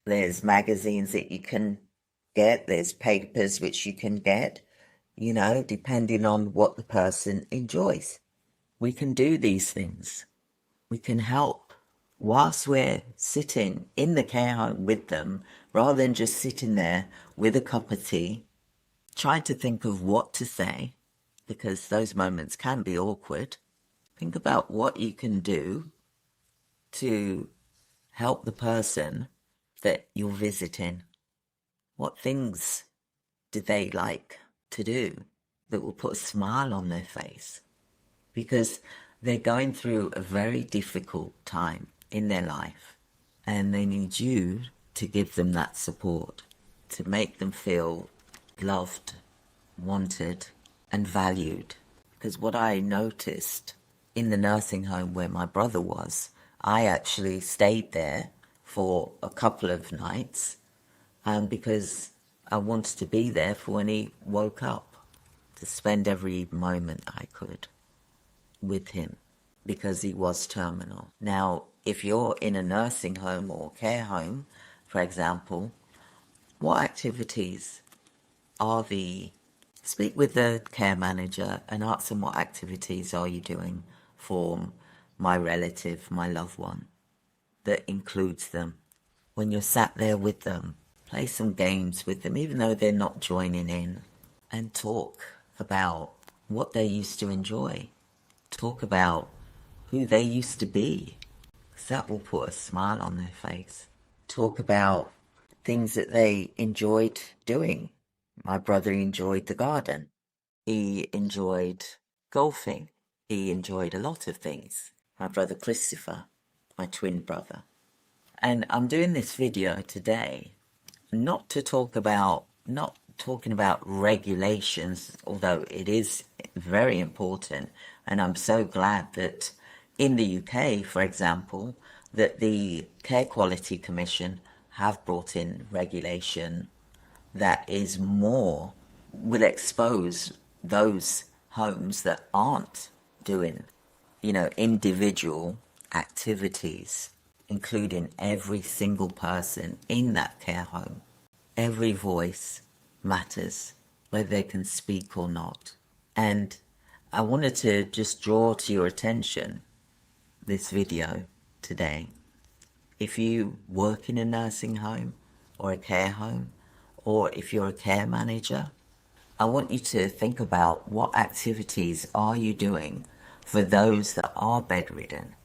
There's magazines that you can get, there's papers which you can get, depending on what the person enjoys. We can do these things. We can help whilst we're sitting in the care home with them, rather than just sitting there with a cup of tea, trying to think of what to say, because those moments can be awkward. Think about what you can do to help the person that you're visiting. What things do they like to do that will put a smile on their face? Because they're going through a very difficult time in their life, and they need you to give them that support, to make them feel loved, wanted, and valued. Because what I noticed in the nursing home where my brother was, I actually stayed there for a couple of nights, because I wanted to be there for when he woke up, to spend every moment I could with him, because he was terminal. Now, if you're in a nursing home or care home, for example, what activities are speak with the care manager and ask them, what activities are you doing for my relative, my loved one, that includes them? When you're sat there with them, play some games with them, even though they're not joining in, and talk about what they used to enjoy. Talk about who they used to be, because that will put a smile on their face. Talk about things that they enjoyed doing. My brother enjoyed the garden. He enjoyed golfing. He enjoyed a lot of things. My brother Christopher, my twin brother. And I'm doing this video today not talking about regulations, although it is very important. And I'm so glad that in the UK, for example, that the Care Quality Commission have brought in regulation that is more, will expose those homes that aren't doing, individual activities, including every single person in that care home. Every voice matters, whether they can speak or not. And I wanted to just draw to your attention this video today. If you work in a nursing home or a care home, or if you're a care manager, I want you to think about, what activities are you doing for those that are bedridden,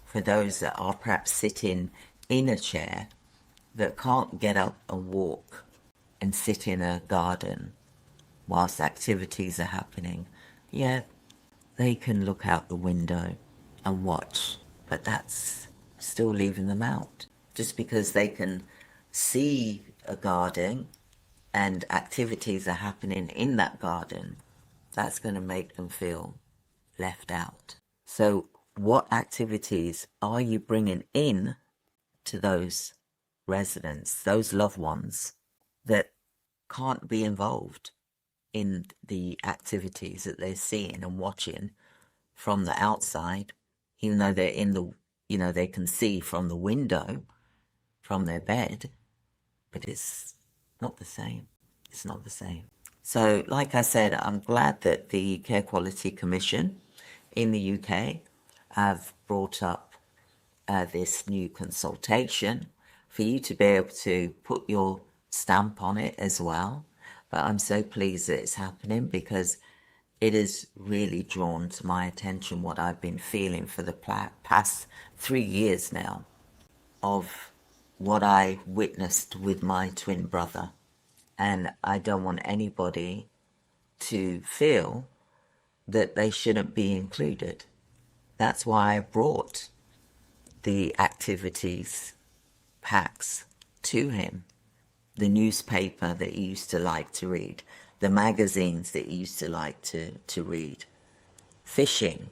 for those that are perhaps sitting in a chair, that can't get up and walk and sit in a garden whilst activities are happening. Yeah, they can look out the window and watch, but that's still leaving them out. Just because they can see a garden and activities are happening in that garden, that's going to make them feel left out. So what activities are you bringing in to those residents, those loved ones that can't be involved in the activities that they're seeing and watching from the outside, even though they're in the, they can see from the window, from their bed, but it's not the same. It's not the same. So, like I said, I'm glad that the Care Quality Commission in the UK have brought up this new consultation for you to be able to put your stamp on it as well. But I'm so pleased that it's happening, because it has really drawn to my attention what I've been feeling for the past 3 years now, of what I witnessed with my twin brother. And I don't want anybody to feel that they shouldn't be included. That's why I brought the activities packs to him, the newspaper that he used to like to read, the magazines that he used to like to read, fishing,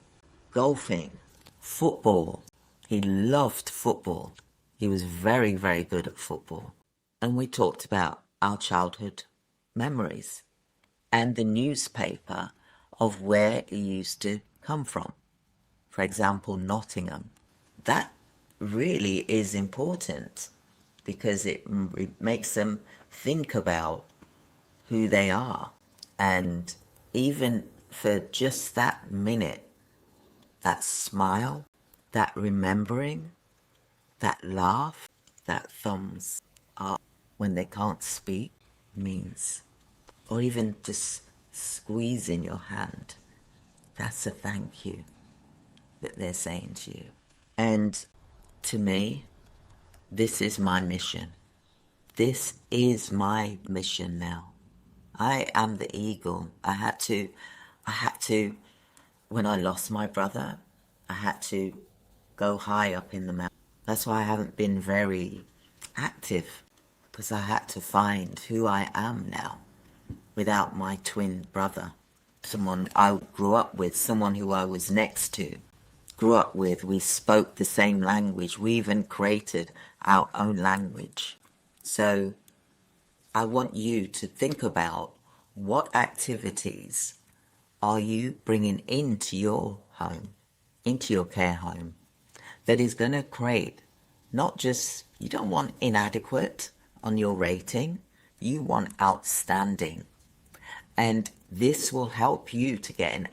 golfing, football. He loved football. He was very, very good at football. And we talked about our childhood memories and the newspaper of where he used to come from. For example, Nottingham. That really is important. because it makes them think about who they are. And even for just that minute, that smile, that remembering, that laugh, that thumbs up when they can't speak means, or even just squeezing your hand, that's a thank you that they're saying to you. And to me, this is my mission. This is my mission now. I am the eagle. I had to, when I lost my brother, I had to go high up in the mountain. That's why I haven't been very active, because I had to find who I am now without my twin brother. Someone I grew up with, someone who I was next to, grew up with. We spoke the same language. We even created our own language. So I want you to think about what activities are you bringing into your home, into your care home, that is going to create not just, you don't want inadequate on your rating, you want outstanding. And this will help you to get an